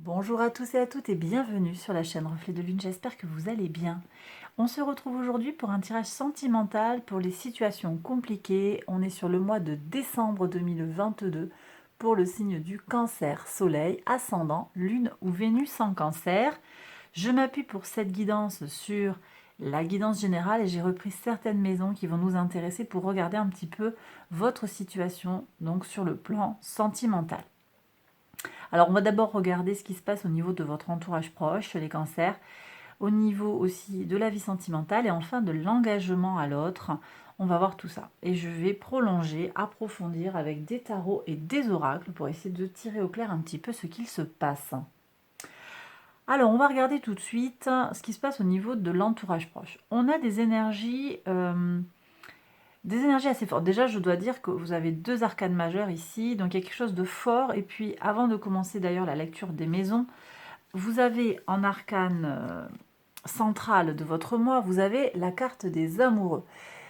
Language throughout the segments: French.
Bonjour à tous et à toutes et bienvenue sur la chaîne Reflet de Lune, j'espère que vous allez bien. On se retrouve aujourd'hui pour un tirage sentimental pour les situations compliquées. On est sur le mois de décembre 2022 pour le signe du Cancer, Soleil, Ascendant, Lune ou Vénus en Cancer. Je m'appuie pour cette guidance sur la guidance générale et j'ai repris certaines maisons qui vont nous intéresser pour regarder un petit peu votre situation, donc sur le plan sentimental. Alors, on va d'abord regarder ce qui se passe au niveau de votre entourage proche, les cancers, au niveau aussi de la vie sentimentale et enfin de l'engagement à l'autre. On va voir tout ça. Et je vais prolonger, approfondir avec des tarots et des oracles pour essayer de tirer au clair un petit peu ce qu'il se passe. Alors, on va regarder tout de suite ce qui se passe au niveau de l'entourage proche. On a des énergies assez fortes. Déjà, je dois dire que vous avez deux arcanes majeures ici, donc il y a quelque chose de fort. Et puis, avant de commencer d'ailleurs la lecture des maisons, vous avez en arcane centrale de votre mois, vous avez la carte des amoureux.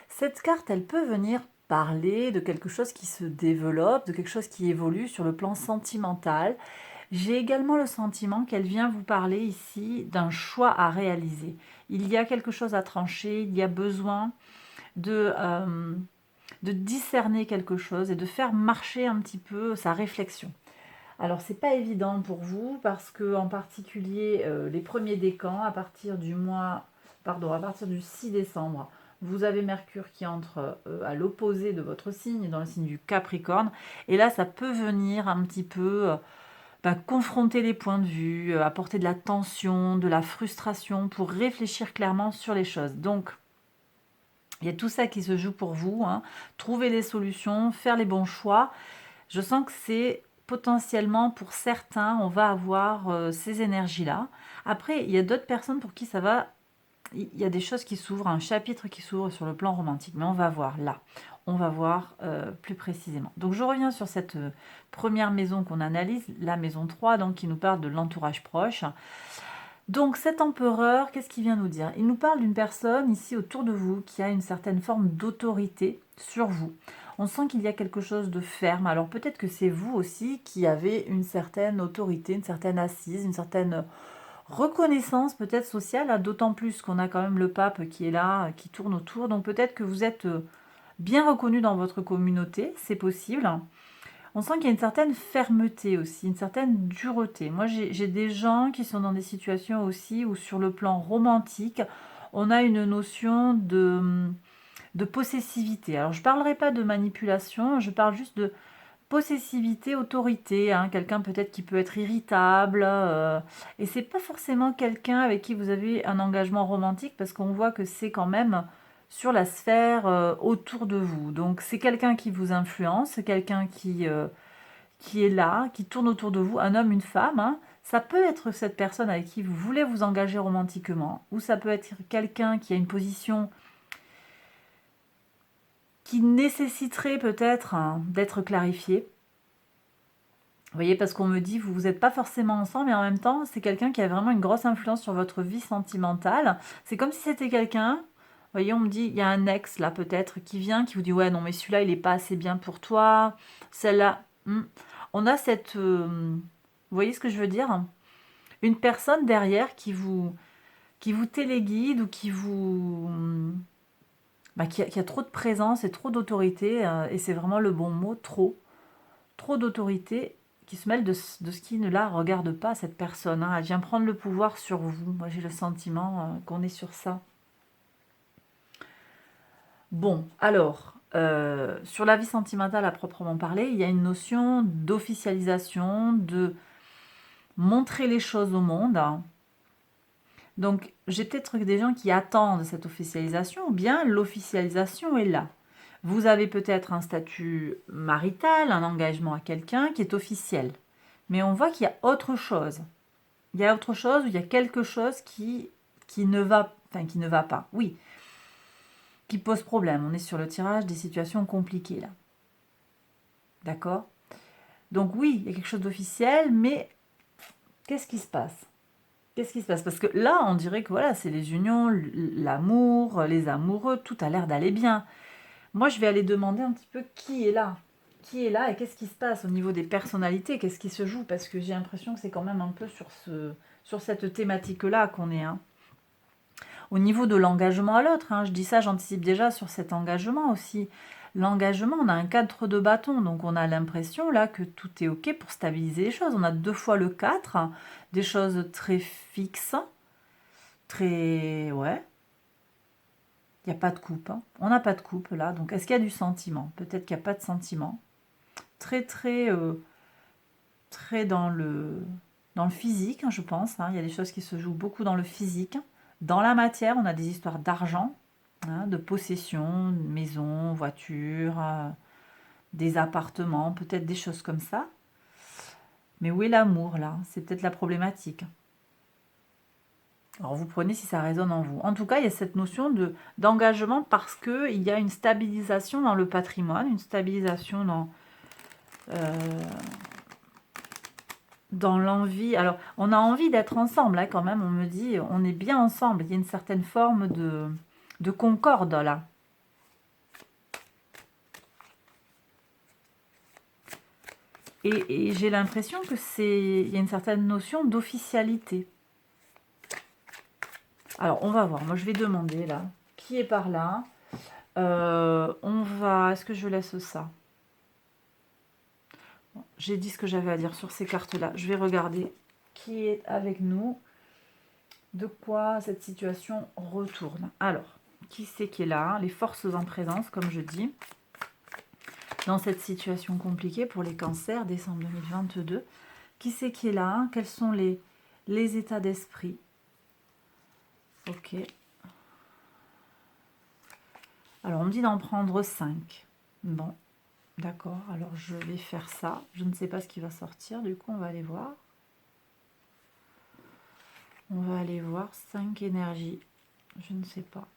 Cette carte, elle peut venir parler de quelque chose qui se développe, de quelque chose qui évolue sur le plan sentimental. J'ai également le sentiment qu'elle vient vous parler ici d'un choix à réaliser. Il y a quelque chose à trancher, il y a besoin de discerner quelque chose et de faire marcher un petit peu sa réflexion. Alors c'est pas évident pour vous parce que en particulier les premiers décans à partir du à partir du 6 décembre, vous avez Mercure qui entre à l'opposé de votre signe, dans le signe du Capricorne, et là ça peut venir un petit peu confronter les points de vue, apporter de la tension, de la frustration pour réfléchir clairement sur les choses. Donc il y a tout ça qui se joue pour vous, hein. Trouver les solutions, faire les bons choix. Je sens que c'est potentiellement pour certains, on va avoir ces énergies-là. Après, il y a d'autres personnes pour qui ça va. Il y a des choses qui s'ouvrent, un chapitre qui s'ouvre sur le plan romantique. Mais on va voir là. On va voir plus précisément. Donc je reviens sur cette première maison qu'on analyse, la maison 3, donc qui nous parle de l'entourage proche. Donc cet empereur, qu'est-ce qu'il vient nous dire? Il nous parle d'une personne ici autour de vous qui a une certaine forme d'autorité sur vous. On sent qu'il y a quelque chose de ferme. Alors peut-être que c'est vous aussi qui avez une certaine autorité, une certaine assise, une certaine reconnaissance peut-être sociale, hein, d'autant plus qu'on a quand même le pape qui est là, qui tourne autour. Donc peut-être que vous êtes bien reconnu dans votre communauté, c'est possible. On sent qu'il y a une certaine fermeté aussi, une certaine dureté. Moi, j'ai des gens qui sont dans des situations aussi où sur le plan romantique, on a une notion de possessivité. Alors, je ne parlerai pas de manipulation, je parle juste de possessivité, autorité, hein. Quelqu'un peut-être qui peut être irritable, et c'est pas forcément quelqu'un avec qui vous avez un engagement romantique parce qu'on voit que c'est quand même sur la sphère autour de vous. Donc c'est quelqu'un qui vous influence, c'est quelqu'un qui est là, qui tourne autour de vous, un homme, une femme, hein. Ça peut être cette personne avec qui vous voulez vous engager romantiquement, ou ça peut être quelqu'un qui a une position qui nécessiterait peut-être hein, d'être clarifiée. Vous voyez, parce qu'on me dit, vous n'êtes pas forcément ensemble, mais en même temps, c'est quelqu'un qui a vraiment une grosse influence sur votre vie sentimentale. C'est comme si c'était quelqu'un, vous voyez, on me dit, il y a un ex là peut-être qui vient, qui vous dit, ouais, non, mais celui-là, il n'est pas assez bien pour toi. Celle-là, on a cette... vous voyez ce que je veux dire? Une personne derrière qui vous téléguide ou qui vous... qui a trop de présence et trop d'autorité, et c'est vraiment le bon mot, trop d'autorité qui se mêle de ce qui ne la regarde pas, cette personne, hein. Elle vient prendre le pouvoir sur vous. Moi, j'ai le sentiment qu'on est sur ça. Bon, alors, sur la vie sentimentale à proprement parler, il y a une notion d'officialisation, de montrer les choses au monde. Donc, j'ai peut-être des gens qui attendent cette officialisation, ou bien l'officialisation est là. Vous avez peut-être un statut marital, un engagement à quelqu'un qui est officiel. Mais on voit qu'il y a autre chose. Il y a autre chose, ou il y a quelque chose qui ne va, qui ne va pas. Oui, qui pose problème. On est sur le tirage des situations compliquées là. D'accord? Donc oui, il y a quelque chose d'officiel, mais qu'est-ce qui se passe? Qu'est-ce qui se passe? Parce que là, on dirait que voilà, c'est les unions, l'amour, les amoureux, tout a l'air d'aller bien. Moi, je vais aller demander un petit peu qui est là. qui est là et qu'est-ce qui se passe au niveau des personnalités, qu'est-ce qui se joue, parce que j'ai l'impression que c'est quand même un peu sur cette thématique-là qu'on est. Hein. Au niveau de l'engagement à l'autre, hein, je dis ça, j'anticipe déjà sur cet engagement aussi. L'engagement, on a un 4 de bâton, donc on a l'impression là que tout est ok pour stabiliser les choses. On a 2 fois le 4, des choses très fixes, très... ouais. Il n'y a pas de coupe. Hein. On n'a pas de coupe là, donc est-ce qu'il y a du sentiment? Peut-être qu'il n'y a pas de sentiment. Très très dans le physique, hein, je pense. Hein. Il y a des choses qui se jouent beaucoup dans le physique. Dans la matière, on a des histoires d'argent, hein, de possession, maison, voiture, des appartements, peut-être des choses comme ça. Mais où est l'amour là? C'est peut-être la problématique. Alors vous prenez si ça résonne en vous. En tout cas, il y a cette notion d'engagement parce qu'il y a une stabilisation dans le patrimoine, une stabilisation dans l'envie. Alors, on a envie d'être ensemble, là, quand même, on me dit, on est bien ensemble. Il y a une certaine forme de concorde, là. Et j'ai l'impression que il y a une certaine notion d'officialité. Alors, on va voir. Moi, je vais demander, là, qui est par là. On va... Est-ce que je laisse ça? Bon, j'ai dit ce que j'avais à dire sur ces cartes-là. Je vais regarder qui est avec nous. De quoi cette situation retourne. Alors, qui c'est qui est là? Les forces en présence, comme je dis. Dans cette situation compliquée pour les cancers, décembre 2022. Qui c'est qui est là? Quels sont les états d'esprit? Ok. Alors, on me dit d'en prendre 5. Bon, d'accord. Alors, je vais faire ça. Je ne sais pas ce qui va sortir. Du coup, on va aller voir. On va aller voir 5 énergies. Je ne sais pas.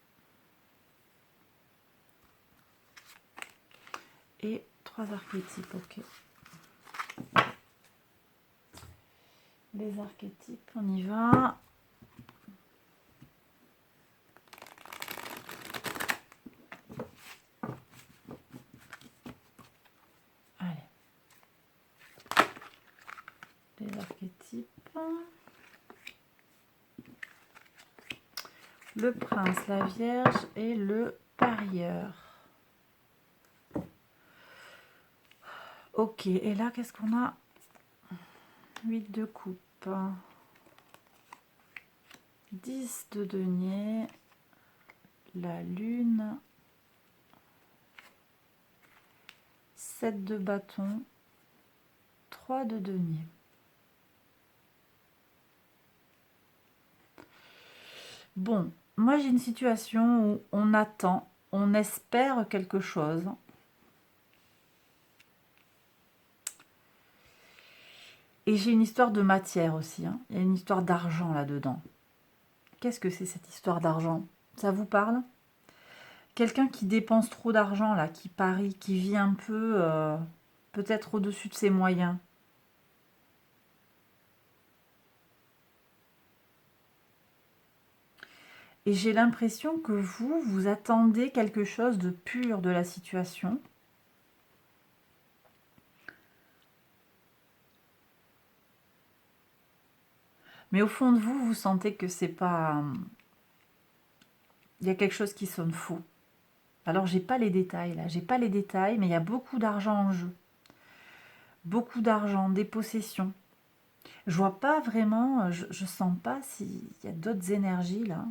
Et 3 archétypes, ok. Les archétypes, on y va. Allez. Les archétypes. Le prince, la vierge et le parieur. Ok, et là, qu'est-ce qu'on a? 8 de coupe. 10 de denier. La lune. 7 de bâton. 3 de denier. Bon, moi j'ai une situation où on attend, on espère quelque chose. Et j'ai une histoire de matière aussi. Hein. Il y a une histoire d'argent là-dedans. Qu'est-ce que c'est cette histoire d'argent? Ça vous parle? Quelqu'un qui dépense trop d'argent, là, qui parie, qui vit un peu, peut-être au-dessus de ses moyens. Et j'ai l'impression que vous attendez quelque chose de pur de la situation. Mais au fond de vous, vous sentez que c'est pas... Il y a quelque chose qui sonne faux. Alors, j'ai pas les détails, là. J'ai pas les détails, mais il y a beaucoup d'argent en jeu. Beaucoup d'argent, des possessions. Je vois pas vraiment... Je sens pas s'il y a d'autres énergies, là.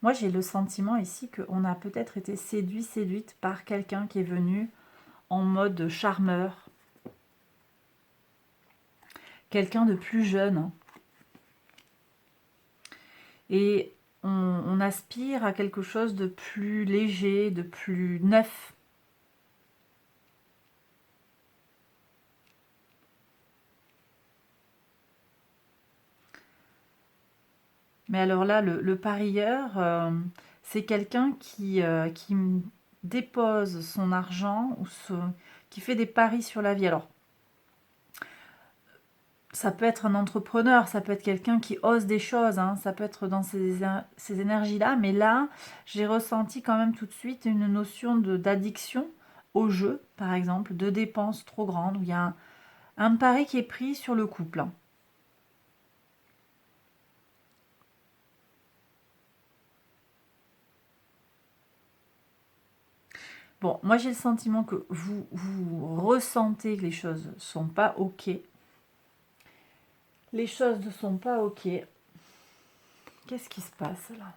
Moi, j'ai le sentiment ici qu'on a peut-être été séduite par quelqu'un qui est venu en mode charmeur. Quelqu'un de plus jeune. Et on aspire à quelque chose de plus léger, de plus neuf. Mais alors là, le parieur, c'est quelqu'un qui dépose son argent ou qui fait des paris sur la vie. Alors, ça peut être un entrepreneur, ça peut être quelqu'un qui ose des choses, hein, ça peut être dans ces énergies-là, mais là, j'ai ressenti quand même tout de suite une notion d'addiction au jeu, par exemple, de dépenses trop grandes, où il y a un pari qui est pris sur le couple. Hein. Bon, moi j'ai le sentiment que vous ressentez que les choses ne sont pas OK. Les choses ne sont pas OK. Qu'est-ce qui se passe là?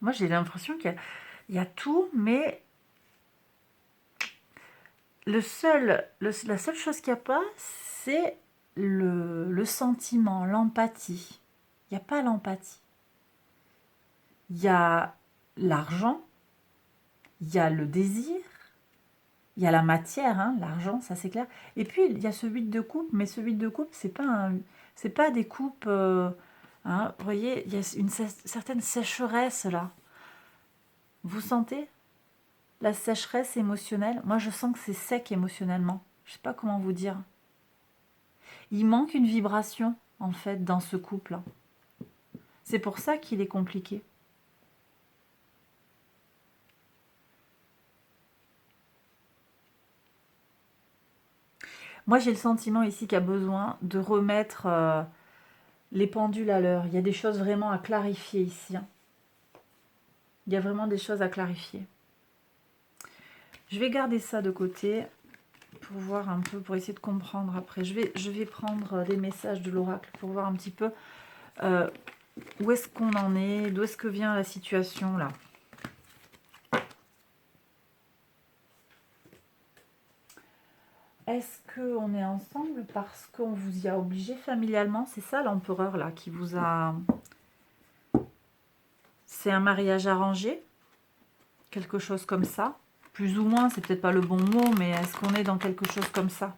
Moi j'ai l'impression qu'il y a tout, mais la seule chose qu'il n'y a pas, c'est le sentiment, l'empathie. Il n'y a pas l'empathie. Il y a l'argent, il y a le désir, il y a la matière, hein, l'argent, ça c'est clair. Et puis il y a ce 8 de coupe, mais ce 8 de coupe, c'est pas des coupes. Hein, vous voyez, il y a une certaine sécheresse là. Vous sentez la sécheresse émotionnelle? Moi je sens que c'est sec émotionnellement. Je sais pas comment vous dire. Il manque une vibration en fait dans ce couple. C'est pour ça qu'il est compliqué. Moi, j'ai le sentiment ici qu'il y a besoin de remettre les pendules à l'heure. Il y a des choses vraiment à clarifier ici. Hein. Il y a vraiment des choses à clarifier. Je vais garder ça de côté pour voir un peu, pour essayer de comprendre après. Je vais prendre des messages de l'oracle pour voir un petit peu où est-ce qu'on en est, d'où est-ce que vient la situation là. Est-ce qu'on est ensemble parce qu'on vous y a obligé familialement? C'est ça l'empereur là qui vous a... C'est un mariage arrangé? Quelque chose comme ça? Plus ou moins, c'est peut-être pas le bon mot, mais est-ce qu'on est dans quelque chose comme ça?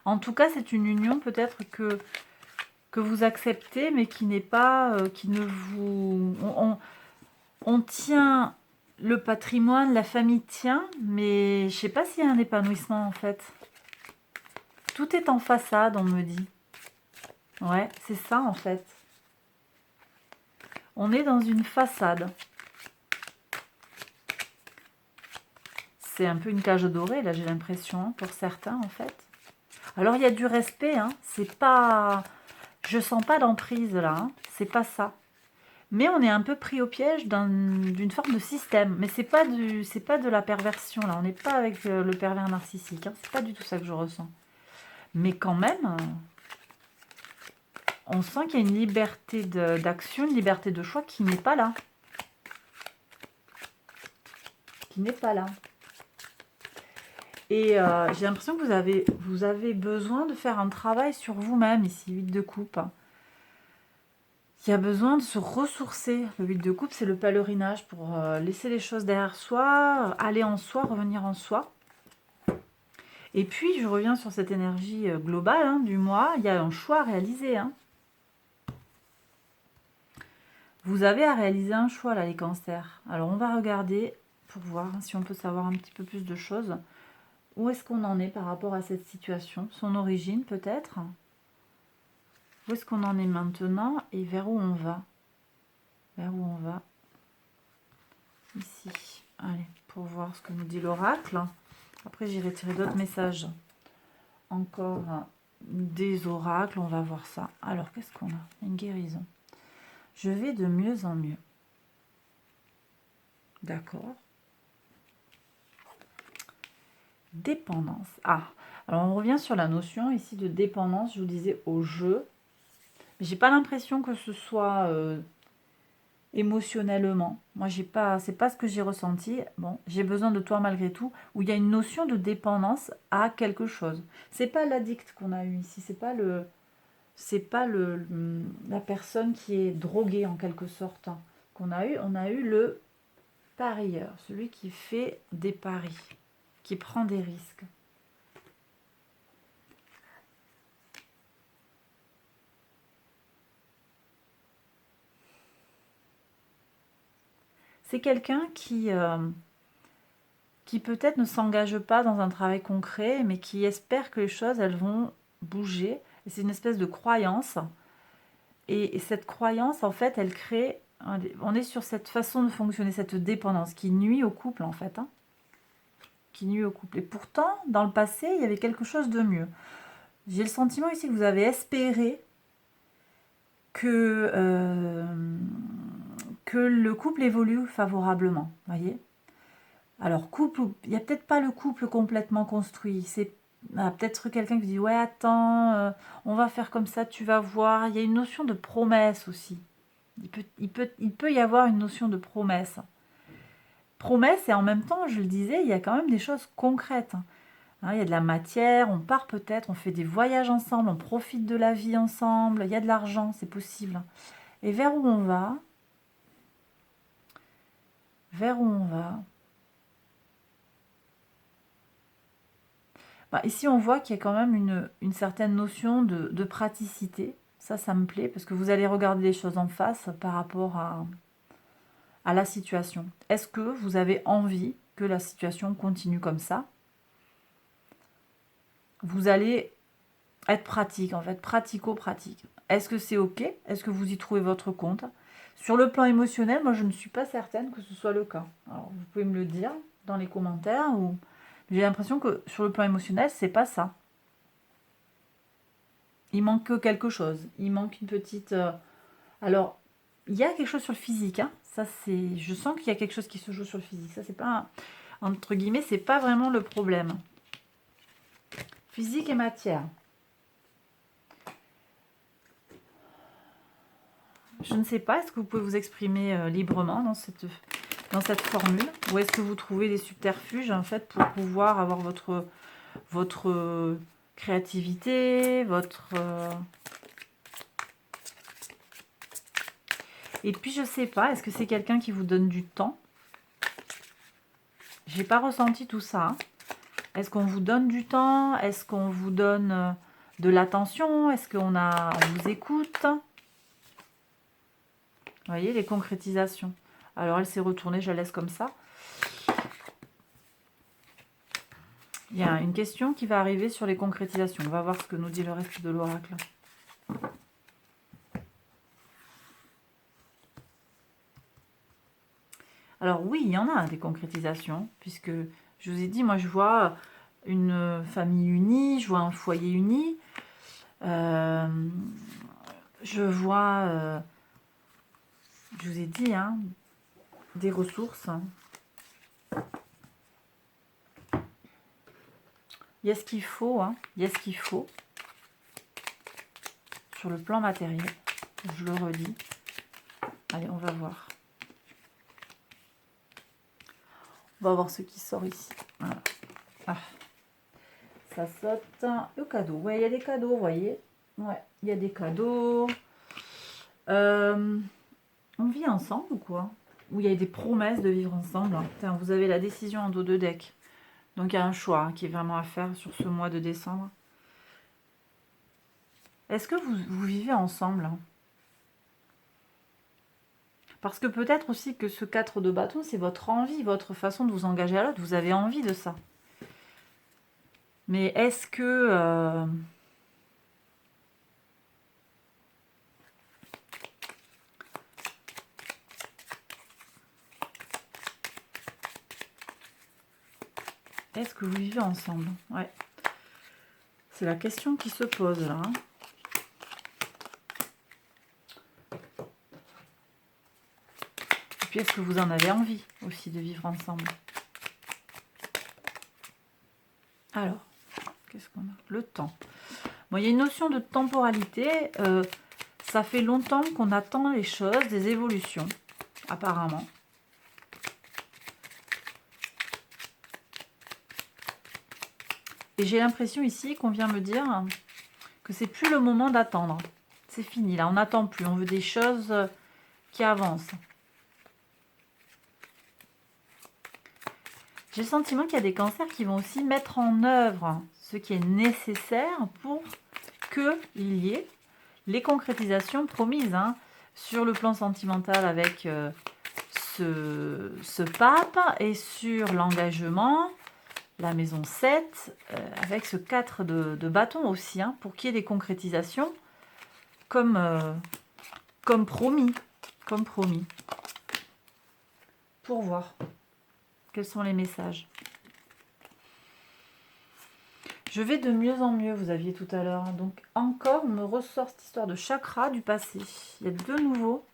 En tout cas, c'est une union peut-être que vous acceptez, mais qui n'est pas... qui ne vous... On tient le patrimoine, la famille tient, mais je sais pas s'il y a un épanouissement en fait. Tout est en façade, on me dit. Ouais, c'est ça en fait. On est dans une façade. C'est un peu une cage dorée, là, j'ai l'impression, hein, pour certains, en fait. Alors, il y a du respect, hein. C'est pas... Je sens pas d'emprise, là. Hein. C'est pas ça. Mais on est un peu pris au piège d'une forme de système. Mais c'est pas de la perversion, là. On n'est pas avec le pervers narcissique. Hein. C'est pas du tout ça que je ressens. Mais quand même, on sent qu'il y a une liberté d'action, une liberté de choix qui n'est pas là. Qui n'est pas là. Et j'ai l'impression que vous avez besoin de faire un travail sur vous-même, ici, 8 de coupe. Il y a besoin de se ressourcer. Le 8 de coupe, c'est le pèlerinage pour laisser les choses derrière soi, aller en soi, revenir en soi. Et puis, je reviens sur cette énergie globale hein, du mois. Il y a un choix à réaliser. Hein. Vous avez à réaliser un choix, là, les cancers. Alors, on va regarder pour voir si on peut savoir un petit peu plus de choses. Où est-ce qu'on en est par rapport à cette situation? Son origine peut-être? Où est-ce qu'on en est maintenant et vers où on va? Vers où on va? Ici. Allez, pour voir ce que nous dit l'oracle. Après, j'irai tirer d'autres messages. Encore des oracles, on va voir ça. Alors, qu'est-ce qu'on a? Une guérison. Je vais de mieux en mieux. D'accord. Dépendance. Ah, alors on revient sur la notion ici de dépendance, je vous disais, au jeu. Mais j'ai pas l'impression que ce soit émotionnellement. Moi, c'est pas ce que j'ai ressenti. Bon, j'ai besoin de toi malgré tout, où il y a une notion de dépendance à quelque chose. C'est pas l'addict qu'on a eu ici, c'est pas la personne qui est droguée en quelque sorte hein, qu'on a eu. On a eu le parieur, celui qui fait des paris, qui prend des risques. c'est quelqu'un qui peut-être ne s'engage pas dans un travail concret, mais qui espère que les choses, elles vont bouger. Et c'est une espèce de croyance. Et cette croyance, en fait, elle crée... On est sur cette façon de fonctionner, cette dépendance qui nuit au couple, en fait. Hein, qui nuit au couple. Et pourtant, dans le passé, il y avait quelque chose de mieux. J'ai le sentiment ici que vous avez espéré que le couple évolue favorablement, voyez. Alors, couple, il n'y a peut-être pas le couple complètement construit. C'est peut-être quelqu'un qui dit, ouais, attends, on va faire comme ça, tu vas voir. Il y a une notion de promesse aussi. Il peut y avoir une notion de promesse. Promesse, et en même temps, je le disais, il y a quand même des choses concrètes. Hein, il y a de la matière, on part peut-être, on fait des voyages ensemble, on profite de la vie ensemble, il y a de l'argent, c'est possible. Et vers où on va? Vers où on va? Ici, on voit qu'il y a quand même une certaine notion de praticité. Ça me plaît, parce que vous allez regarder les choses en face par rapport à la situation. Est-ce que vous avez envie que la situation continue comme ça? Vous allez être pratique, en fait, pratico-pratique. Est-ce que c'est OK? Est-ce que vous y trouvez votre compte? Sur le plan émotionnel, moi, je ne suis pas certaine que ce soit le cas. Alors, vous pouvez me le dire dans les commentaires ou... J'ai l'impression que sur le plan émotionnel, c'est pas ça. Il manque quelque chose. Il manque une petite... Alors, il y a quelque chose sur le physique. Hein. Ça, c'est... Je sens qu'il y a quelque chose qui se joue sur le physique. Ça, c'est pas... Entre guillemets, c'est pas vraiment le problème. Physique et matière. Je ne sais pas, est-ce que vous pouvez vous exprimer librement dans cette formule? Ou est-ce que vous trouvez des subterfuges, en fait, pour pouvoir avoir votre créativité, Et puis, je ne sais pas, est-ce que c'est quelqu'un qui vous donne du temps? J'ai pas ressenti tout ça. Hein. Est-ce qu'on vous donne du temps? Est-ce qu'on vous donne de l'attention? Est-ce qu'on vous écoute? Vous voyez, les concrétisations. Alors, elle s'est retournée, je la laisse comme ça. Il y a une question qui va arriver sur les concrétisations. On va voir ce que nous dit le reste de l'oracle. Alors oui, il y en a des concrétisations, puisque je vous ai dit, moi je vois une famille unie, je vois un foyer uni, je vois, je vous ai dit, hein, des ressources. Il y a ce qu'il faut, hein, il y a ce qu'il faut sur le plan matériel, je le redis. Allez, on va voir. On va voir ce qui sort ici. Voilà. Ah. Ça saute. Le cadeau. Ouais, il y a des cadeaux, vous voyez. Ouais, il y a des cadeaux. On vit ensemble ou quoi? Ou il y a des promesses de vivre ensemble. Putain, vous avez la décision en dos de deck. Donc il y a un choix qui est vraiment à faire sur ce mois de décembre. Est-ce que vous vivez ensemble? Parce que peut-être aussi que ce 4 de bâton, c'est votre envie, votre façon de vous engager à l'autre. Vous avez envie de ça. Mais est-ce que... Est-ce que vous vivez ensemble? Ouais. C'est la question qui se pose là. Hein. Et puis, est-ce que vous en avez envie aussi de vivre ensemble? Alors, qu'est-ce qu'on a? Le temps. Bon, il y a une notion de temporalité. Ça fait longtemps qu'on attend les choses, des évolutions, apparemment. Et j'ai l'impression ici qu'on vient me dire que c'est plus le moment d'attendre. C'est fini, là, on n'attend plus. On veut des choses qui avancent. J'ai le sentiment qu'il y a des cancers qui vont aussi mettre en œuvre ce qui est nécessaire pour qu'il y ait les concrétisations promises. Hein, sur le plan sentimental avec ce pape et sur l'engagement, la maison 7, avec ce 4 de bâton aussi, hein, pour qu'il y ait des concrétisations comme, comme promis. Comme promis. Pour voir quels sont les messages. Je vais de mieux en mieux, vous aviez tout à l'heure. Donc encore, on me ressort cette histoire de chakra du passé. Il y a de nouveau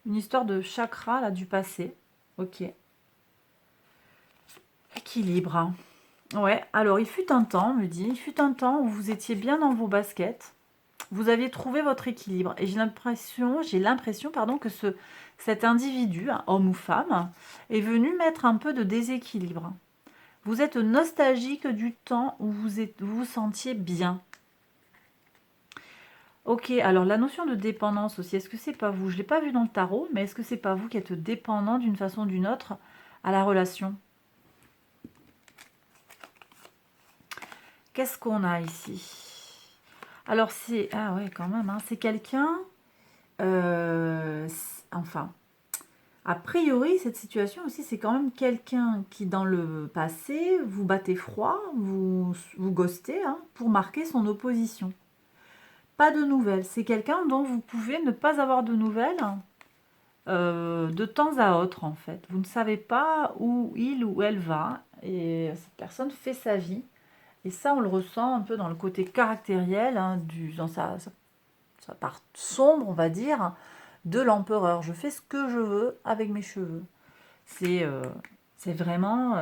une histoire de chakra là du passé. Ok. Équilibre. Hein. Ouais, alors il fut un temps, on me dit, il fut un temps où vous étiez bien dans vos baskets. Vous aviez trouvé votre équilibre. Et j'ai l'impression, pardon, que cet individu, homme ou femme, est venu mettre un peu de déséquilibre. Vous êtes nostalgique du temps où vous vous sentiez bien. Ok, alors la notion de dépendance aussi, est-ce que c'est pas vous? Je ne l'ai pas vu dans le tarot, mais est-ce que c'est pas vous qui êtes dépendant d'une façon ou d'une autre à la relation? Qu'est-ce qu'on a ici? Alors c'est... Ah ouais, quand même, hein, c'est quelqu'un... enfin, a priori, cette situation aussi, c'est quand même quelqu'un qui, dans le passé, vous battez froid, vous ghostez, hein, pour marquer son opposition. Pas de nouvelles. C'est quelqu'un dont vous pouvez ne pas avoir de nouvelles de temps à autre, en fait. Vous ne savez pas où il ou elle va, et cette personne fait sa vie. Et ça, on le ressent un peu dans le côté caractériel, hein, dans sa part sombre, on va dire, de l'empereur. Je fais ce que je veux avec mes cheveux. C'est vraiment...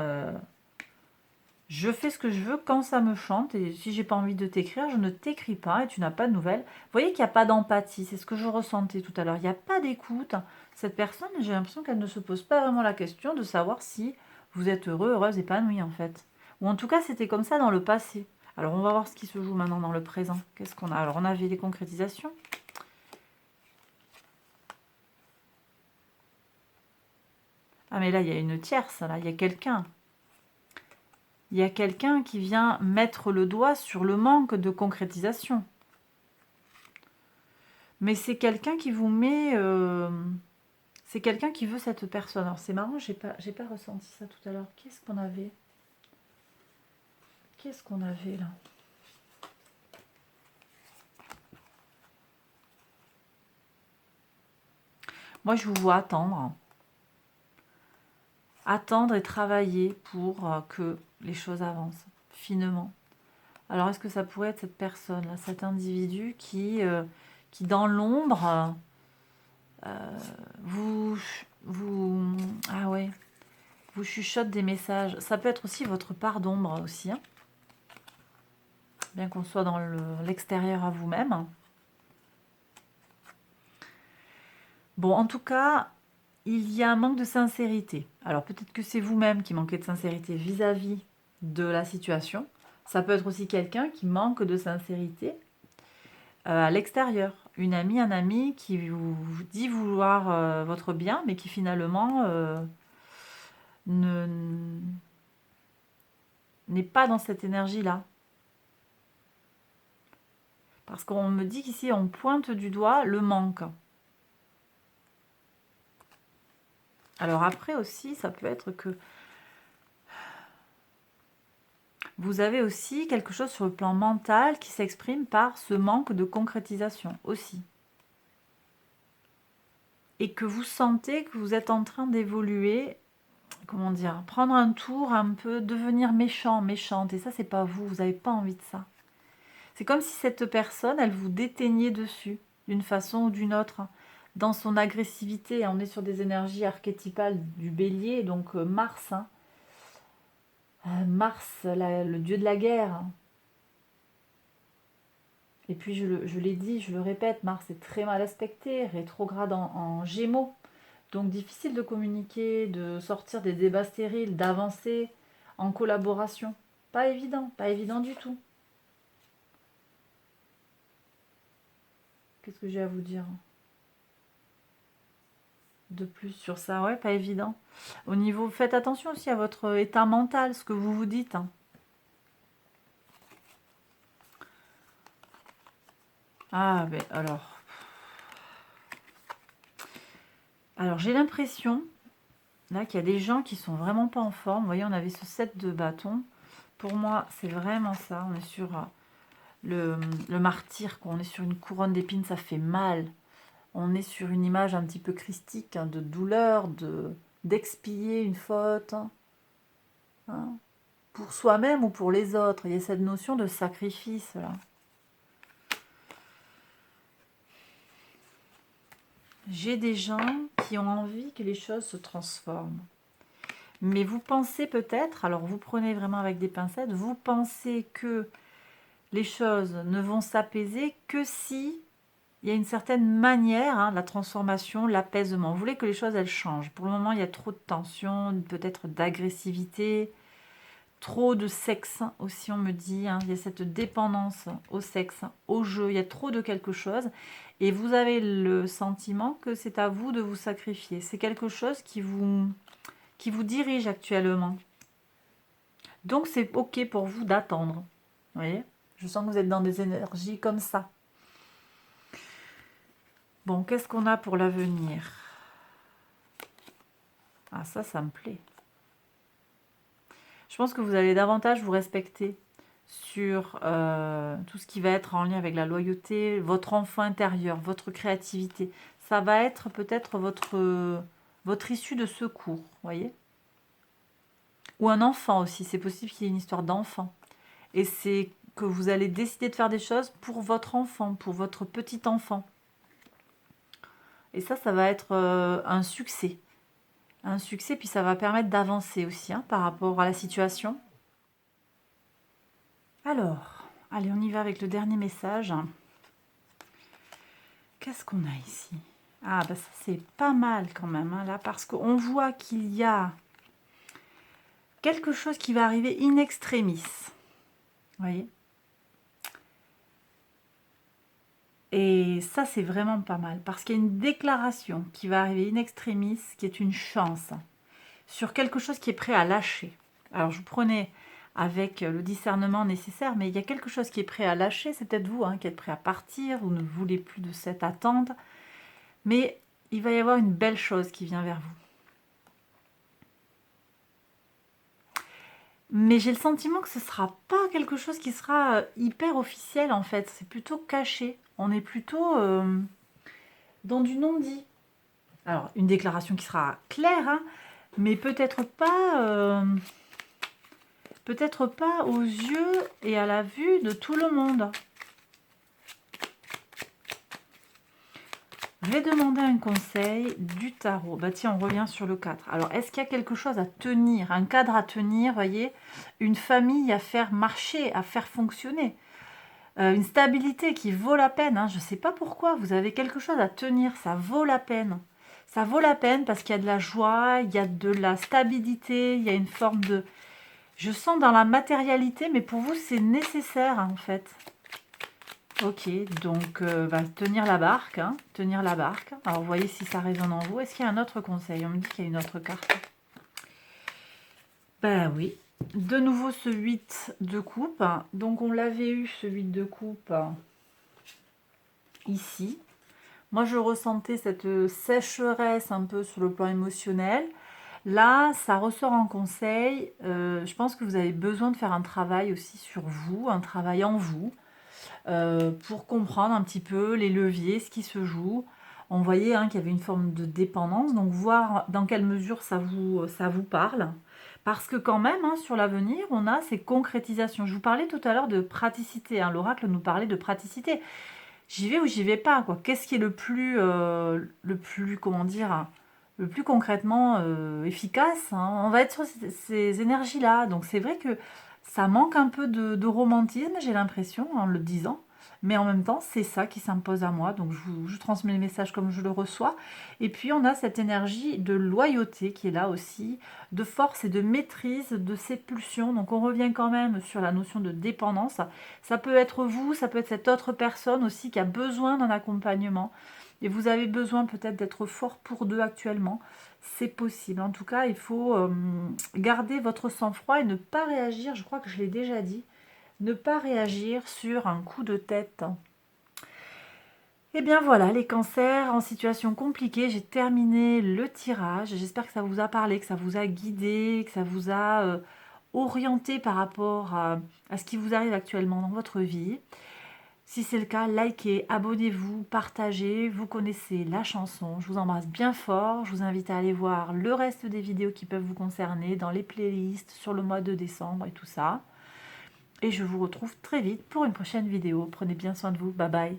je fais ce que je veux quand ça me chante, et si j'ai pas envie de t'écrire, je ne t'écris pas et tu n'as pas de nouvelles. Vous voyez qu'il n'y a pas d'empathie, c'est ce que je ressentais tout à l'heure. Il n'y a pas d'écoute. Cette personne, j'ai l'impression qu'elle ne se pose pas vraiment la question de savoir si vous êtes heureux, heureuse, épanouie en fait. Ou en tout cas, c'était comme ça dans le passé. Alors, on va voir ce qui se joue maintenant dans le présent. Qu'est-ce qu'on a? Alors, on avait des concrétisations. Ah, mais là, il y a une tierce, là, il y a quelqu'un. Il y a quelqu'un qui vient mettre le doigt sur le manque de concrétisation. Mais c'est quelqu'un qui vous met... c'est quelqu'un qui veut cette personne. Alors, c'est marrant, j'ai pas ressenti ça tout à l'heure. Qu'est-ce qu'on avait? Qu'est-ce qu'on avait, là? Moi, je vous vois attendre. Attendre et travailler pour que les choses avancent finement. Alors, est-ce que ça pourrait être cette personne, là, cet individu qui dans l'ombre, vous, ah ouais, vous chuchote des messages. Ça peut être aussi votre part d'ombre aussi, hein, bien qu'on soit dans l'extérieur à vous-même. Bon, en tout cas, il y a un manque de sincérité. Alors peut-être que c'est vous-même qui manquez de sincérité vis-à-vis de la situation. Ça peut être aussi quelqu'un qui manque de sincérité à l'extérieur. Une amie, un ami qui vous dit vouloir votre bien, mais qui finalement n'est pas dans cette énergie-là. Parce qu'on me dit qu'ici, on pointe du doigt le manque. Alors après aussi, ça peut être que vous avez aussi quelque chose sur le plan mental qui s'exprime par ce manque de concrétisation aussi. Et que vous sentez que vous êtes en train d'évoluer, comment dire, prendre un tour un peu, devenir méchant, méchante. Et ça, c'est pas vous, vous n'avez pas envie de ça. C'est comme si cette personne, elle vous déteignait dessus, d'une façon ou d'une autre. Dans son agressivité, on est sur des énergies archétypales du bélier, donc Mars. Hein. Mars, le dieu de la guerre. Et puis je l'ai dit, je le répète, Mars est très mal aspecté, rétrograde en Gémeaux. Donc difficile de communiquer, de sortir des débats stériles, d'avancer en collaboration. Pas évident du tout. Qu'est-ce que j'ai à vous dire de plus sur ça? Ouais, pas évident. Au niveau, faites attention aussi à votre état mental, ce que vous vous dites. Hein. Ah, ben alors j'ai l'impression là qu'il y a des gens qui sont vraiment pas en forme. Vous voyez, on avait ce 7 de bâton. Pour moi, c'est vraiment ça. On est sur le martyr, quoi. On est sur une couronne d'épines, ça fait mal. On est sur une image un petit peu christique, hein, de douleur, d'expier une faute, hein, pour soi-même ou pour les autres. Il y a cette notion de sacrifice, là. J'ai des gens qui ont envie que les choses se transforment. Mais vous pensez peut-être, alors vous prenez vraiment avec des pincettes, vous pensez que les choses ne vont s'apaiser que si il y a une certaine manière, hein, la transformation, l'apaisement. Vous voulez que les choses, elles changent. Pour le moment, il y a trop de tension, peut-être d'agressivité, trop de sexe aussi, on me dit. Hein. Il y a cette dépendance au sexe, au jeu. Il y a trop de quelque chose. Et vous avez le sentiment que c'est à vous de vous sacrifier. C'est quelque chose qui vous dirige actuellement. Donc, c'est OK pour vous d'attendre. Vous voyez? Je sens que vous êtes dans des énergies comme ça. Bon, qu'est-ce qu'on a pour l'avenir? Ah, ça me plaît. Je pense que vous allez davantage vous respecter sur tout ce qui va être en lien avec la loyauté, votre enfant intérieur, votre créativité. Ça va être peut-être votre issue de secours, voyez? Ou un enfant aussi, c'est possible qu'il y ait une histoire d'enfant. Et c'est que vous allez décider de faire des choses pour votre enfant, pour votre petit enfant. Et ça va être un succès. Un succès, puis ça va permettre d'avancer aussi, hein, par rapport à la situation. Alors, allez, on y va avec le dernier message. Qu'est-ce qu'on a ici? Ah, bah ça c'est pas mal quand même, hein, là, parce qu'on voit qu'il y a quelque chose qui va arriver in extremis. Vous voyez? Et ça, c'est vraiment pas mal, parce qu'il y a une déclaration qui va arriver in extremis, qui est une chance, sur quelque chose qui est prêt à lâcher. Alors, je vous prenais avec le discernement nécessaire, mais il y a quelque chose qui est prêt à lâcher, c'est peut-être vous, hein, qui êtes prêt à partir, vous ne voulez plus de cette attente, mais il va y avoir une belle chose qui vient vers vous. Mais j'ai le sentiment que ce ne sera pas quelque chose qui sera hyper officiel en fait, c'est plutôt caché. On est plutôt dans du non-dit. Alors, une déclaration qui sera claire, hein, mais peut-être pas aux yeux et à la vue de tout le monde. Je vais demander un conseil du tarot. Bah tiens, on revient sur le 4. Alors, est-ce qu'il y a quelque chose à tenir, un cadre à tenir, voyez, une famille à faire marcher, à faire fonctionner, une stabilité qui vaut la peine, hein. Je ne sais pas pourquoi, vous avez quelque chose à tenir, ça vaut la peine. Ça vaut la peine parce qu'il y a de la joie, il y a de la stabilité, il y a une forme de... Je sens dans la matérialité, mais pour vous, c'est nécessaire, hein, en fait. Ok, donc tenir la barque, hein, tenir la barque. Alors, voyez si ça résonne en vous. Est-ce qu'il y a un autre conseil? On me dit qu'il y a une autre carte. Ben oui. De nouveau, ce 8 de coupe. Donc, on l'avait eu, ce 8 de coupe, ici. Moi, je ressentais cette sécheresse un peu sur le plan émotionnel. Là, ça ressort en conseil. Je pense que vous avez besoin de faire un travail aussi sur vous, un travail en vous. Pour comprendre un petit peu les leviers, ce qui se joue. On voyait, hein, qu'il y avait une forme de dépendance, donc voir dans quelle mesure ça vous parle. Parce que quand même, hein, sur l'avenir, on a ces concrétisations. Je vous parlais tout à l'heure de praticité, hein, l'oracle nous parlait de praticité. J'y vais ou j'y vais pas, quoi. Qu'est-ce qui est comment dire, le plus concrètement efficace, hein. On va être sur ces énergies-là. Donc c'est vrai que ça manque un peu de romantisme, j'ai l'impression, en le disant. Mais en même temps, c'est ça qui s'impose à moi. Donc je transmets le message comme je le reçois. Et puis on a cette énergie de loyauté qui est là aussi, de force et de maîtrise de ses pulsions. Donc on revient quand même sur la notion de dépendance. Ça peut être vous, ça peut être cette autre personne aussi qui a besoin d'un accompagnement. Et vous avez besoin peut-être d'être fort pour deux actuellement. C'est possible. En tout cas, il faut garder votre sang-froid et ne pas réagir, je crois que je l'ai déjà dit, ne pas réagir sur un coup de tête. Et bien voilà, les cancers en situation compliquée, j'ai terminé le tirage. J'espère que ça vous a parlé, que ça vous a guidé, que ça vous a orienté par rapport à ce qui vous arrive actuellement dans votre vie. Si c'est le cas, likez, abonnez-vous, partagez, vous connaissez la chanson. Je vous embrasse bien fort, je vous invite à aller voir le reste des vidéos qui peuvent vous concerner dans les playlists sur le mois de décembre et tout ça. Et je vous retrouve très vite pour une prochaine vidéo. Prenez bien soin de vous, bye bye.